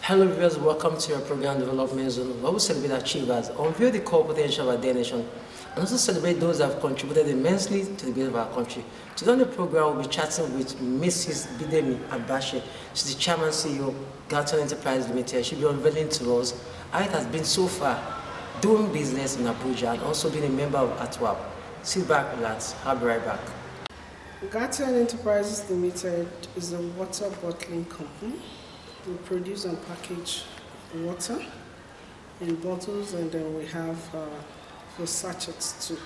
Hello viewers, welcome to your program Development Zone, where we celebrate achievers, unveil the core potential of our dear nation, and also celebrate those that have contributed immensely to the growth of our country. Today on the program, we'll be chatting with Mrs. Bidemi Abashi. She's the Chairman CEO, Galton Enterprise Limited. She'll be unveiling to us how it has been so far doing business in Abuja and also being a member of ATWAP. Sit back, relax. I'll be right back. Galton Enterprises Limited is a water bottling company. We produce and package water in bottles, and then we have for sachets too.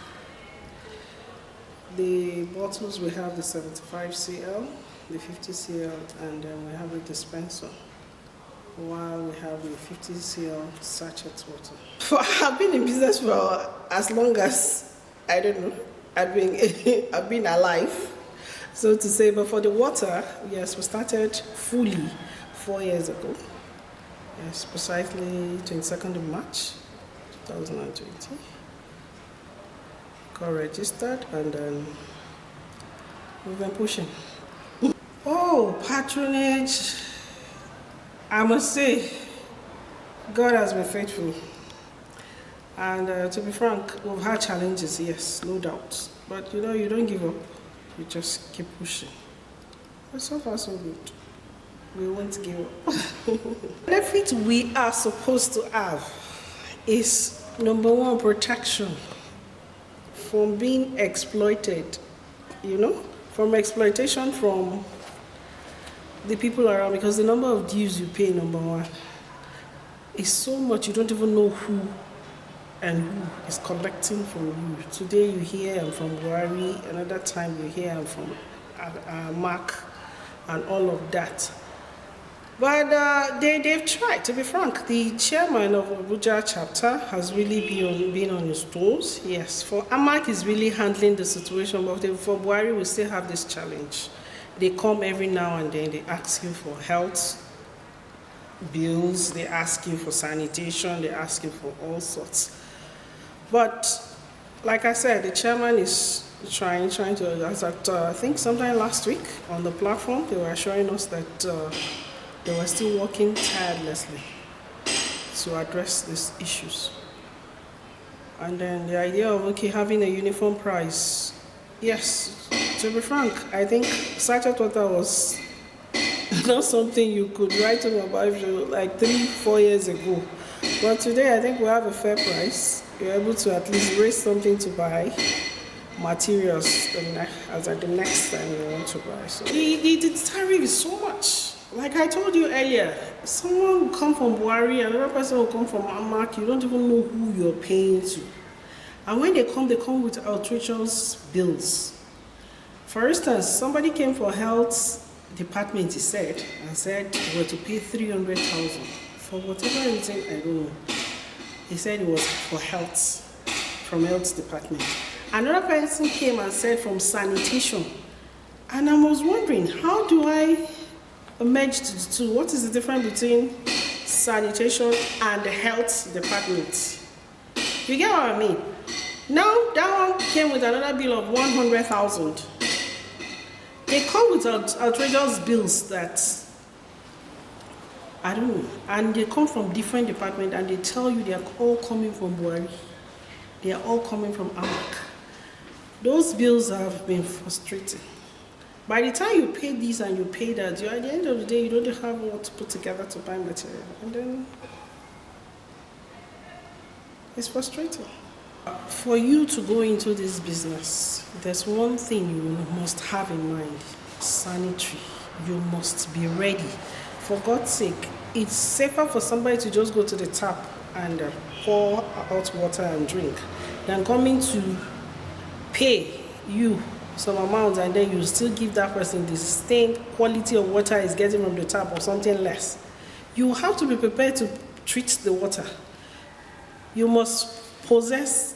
The bottles, we have the 75 cl, the 50 cl, and then we have a dispenser, while we have the 50 cl sachet water. I've been in business for as long as, I don't know, I've been alive, so to say. But for the water, yes, we started fully 4 years ago. Yes, precisely 22nd of March 2020. Got registered, and then we've been pushing. Oh, patronage. I must say, God has been faithful. And to be frank, we've had challenges, yes, no doubt. But you know, you don't give up. You just keep pushing. But so far, so good. We won't give up. The benefit we are supposed to have is, number one, protection from being exploited, from exploitation from the people around, because the number of dues you pay, number one, is so much you don't even know who and who is collecting from you. Today you hear I'm from Buhari, another time you hear I'm from Mark and all of that. But they've tried, to be frank. The chairman of Abuja chapter has really been on his toes. Yes, for Amak is really handling the situation, but for Buhari we still have this challenge. They come every now and then, they ask you for health bills, they ask you for sanitation, they ask you for all sorts. But like I said, the chairman is trying to, as at, I think sometime last week on the platform, they were showing us that they were still working tirelessly to address these issues. And then the idea of, having a uniform price. Yes, to be frank, I think sachet water was not something you could write home about like 3-4 years ago. But today, I think we have a fair price. You're able to at least raise something to buy materials as at the next time you want to buy. So the tariff is so much. Like I told you earlier, someone will come from Buhari, another person will come from Amak, you don't even know who you're paying to. And when they come with outrageous bills. For instance, somebody came for health department, he said, and said we were to pay 300,000. For whatever reason, I don't know. He said it was for health, from health department. Another person came and said from sanitation. And I was wondering, how do I merge the two? What is the difference between sanitation and the health department? You get what I mean? Now that one came with another bill of 100,000. They come with outrageous bills that I don't know, and they come from different departments, and they tell you they are all coming from Buhari. They are all coming from Amak. Those bills have been frustrating. By the time you pay this and you pay that, at the end of the day, you don't have what to put together to buy material. And then it's frustrating. For you to go into this business, there's one thing you must have in mind: sanitary. You must be ready. For God's sake, it's safer for somebody to just go to the tap and pour hot water and drink than coming to pay you some amount and then you still give that person the same quality of water he's getting from the tap or something less. You have to be prepared to treat the water. You must possess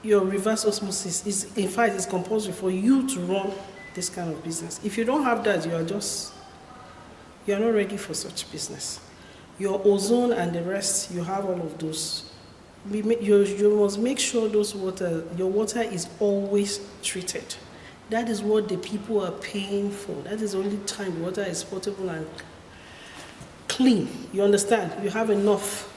your reverse osmosis. In fact, it's compulsory for you to run this kind of business. If you don't have that, you're not ready for such business. Your ozone and the rest, you have all of those. You must make sure your water is always treated. That is what the people are paying for. That is the only time water is portable and clean. You understand? You have enough.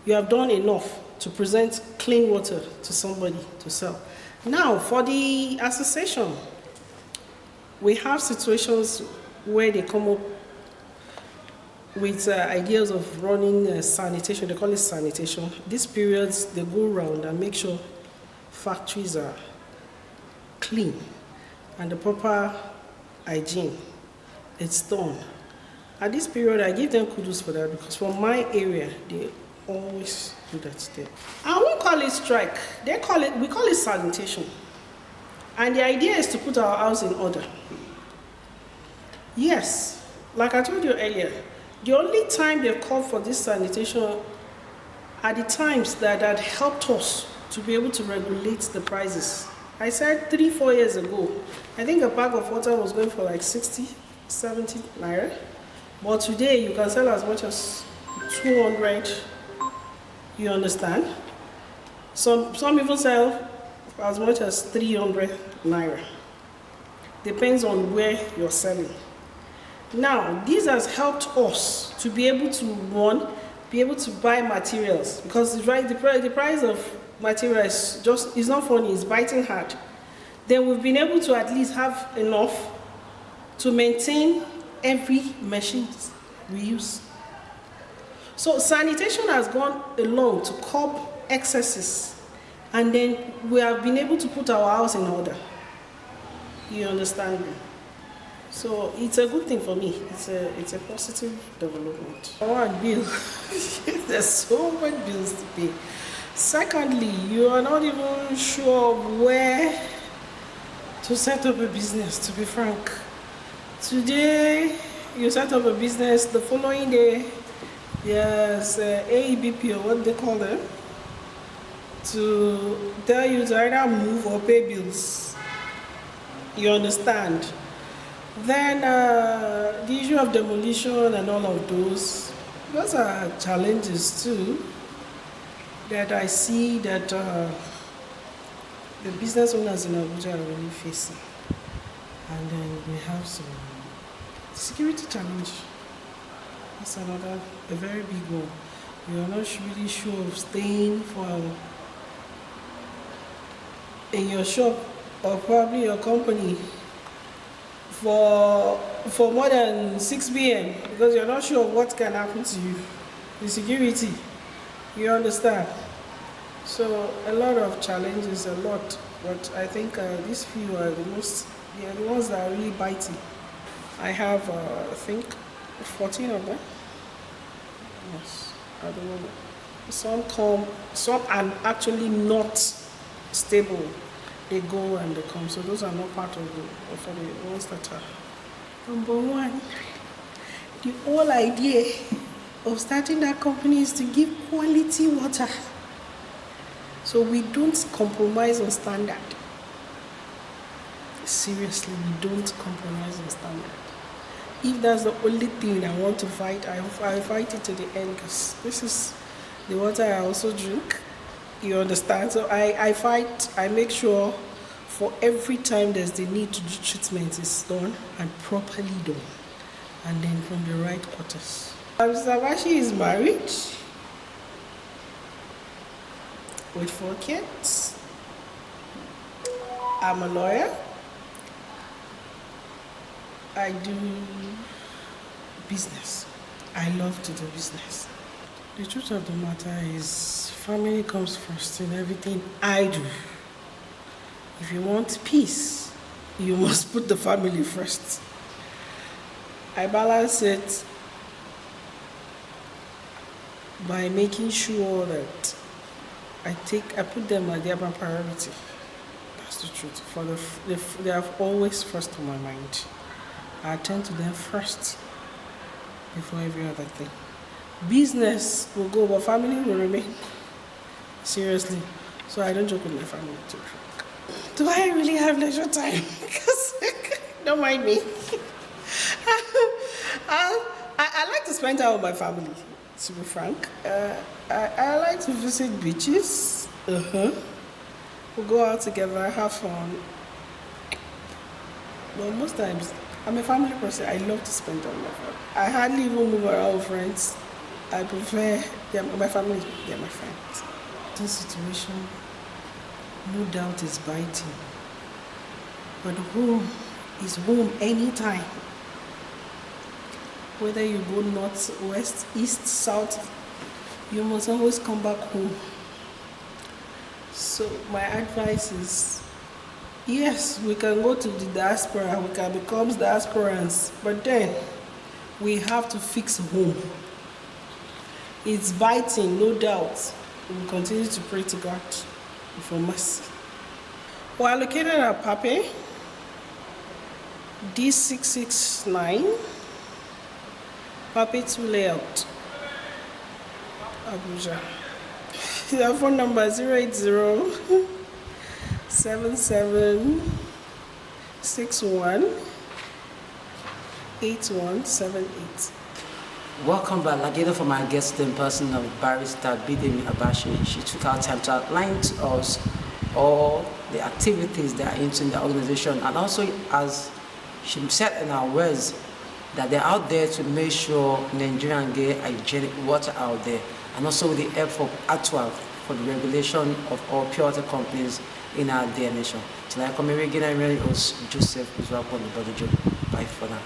You have done enough to present clean water to somebody to sell. Now, for the association, we have situations where they come up with ideas of running sanitation. They call it sanitation. These periods, they go around and make sure factories are clean and the proper hygiene it's done. At this period, I give them kudos for that because for my area, they always do that there. I won't call it strike. We call it sanitation. And the idea is to put our house in order. Yes, like I told you earlier, the only time they've called for this sanitation are the times that had helped us to be able to regulate the prices. I said 3-4 years ago, I think a bag of water was going for like 60, 70 naira. But today you can sell as much as 200, you understand? Some even sell as much as 300 naira. Depends on where you're selling. Now, this has helped us to be able to be able to buy materials because the price of materials is not funny, it's biting hard. Then we've been able to at least have enough to maintain every machine we use. So sanitation has gone along to curb excesses, and then we have been able to put our house in order. You understand me? So it's a good thing for me. It's a positive development. One, bill. There's so much bills to pay. Secondly, you are not even sure where to set up a business, to be frank. Today, you set up a business, the following day, there's AEBP or what they call them, to tell you to either move or pay bills. You understand? Then the issue of demolition and all of those are challenges too that I see that the business owners in Abuja are really facing. And then we have some security challenge. That's a very big one. You're not really sure of staying in your shop or probably your company for more than 6 p.m. because you're not sure what can happen to you. The security, you understand? So a lot of challenges, but I think these few are the ones that are really biting. I have, I think, 14 of them. Yes, at the moment. Some are actually not stable. They go and they come, so those are not part of the ones that are. Number one, the whole idea of starting that company is to give quality water. So we don't compromise on standard. Seriously, we don't compromise on standard. If that's the only thing I want to fight, I fight it to the end because this is the water I also drink. You understand? So I make sure for every time there's the need to do treatment, it's done and properly done. And then from the right quarters. Mr. Abashi is married with 4 kids. I'm a lawyer. I do business. I love to do business. The truth of the matter is, family comes first in everything I do. If you want peace, you must put the family first. I balance it by making sure that I put them at their priority. That's the truth. They are always first on my mind. I attend to them first before every other thing. Business will go, but family will remain. Seriously. So I don't joke with my family too. Do I really have leisure time? Because don't mind me. I like to spend time with my family, to be frank. I like to visit beaches. We'll go out together, have fun. But most times, I'm a family person. I love to spend time with my family. I hardly even move around with friends. I prefer my family. They're my friends. This situation, no doubt, is biting. But home is home anytime. Whether you go north, west, east, south, you must always come back home. So my advice is, yes, we can go to the diaspora, we can become diasporans, but then we have to fix home. It's biting, no doubt. We will continue to pray to God for mercy. We are located at Pape, D669, Pape 2 Layout, Abuja. Our phone number is 080 7761 8178. Welcome back again for my guest in person of Barrister Bidemi Abashi. She took our time to outline to us all the activities that are into the organization, and also, as she said in her words, that they're out there to make sure Nigerian get hygienic water out there, and also with the help of ATWA for the regulation of all pure water companies in our dear nation. Tonight, come again, I'm really host Joseph Israel Bye for now.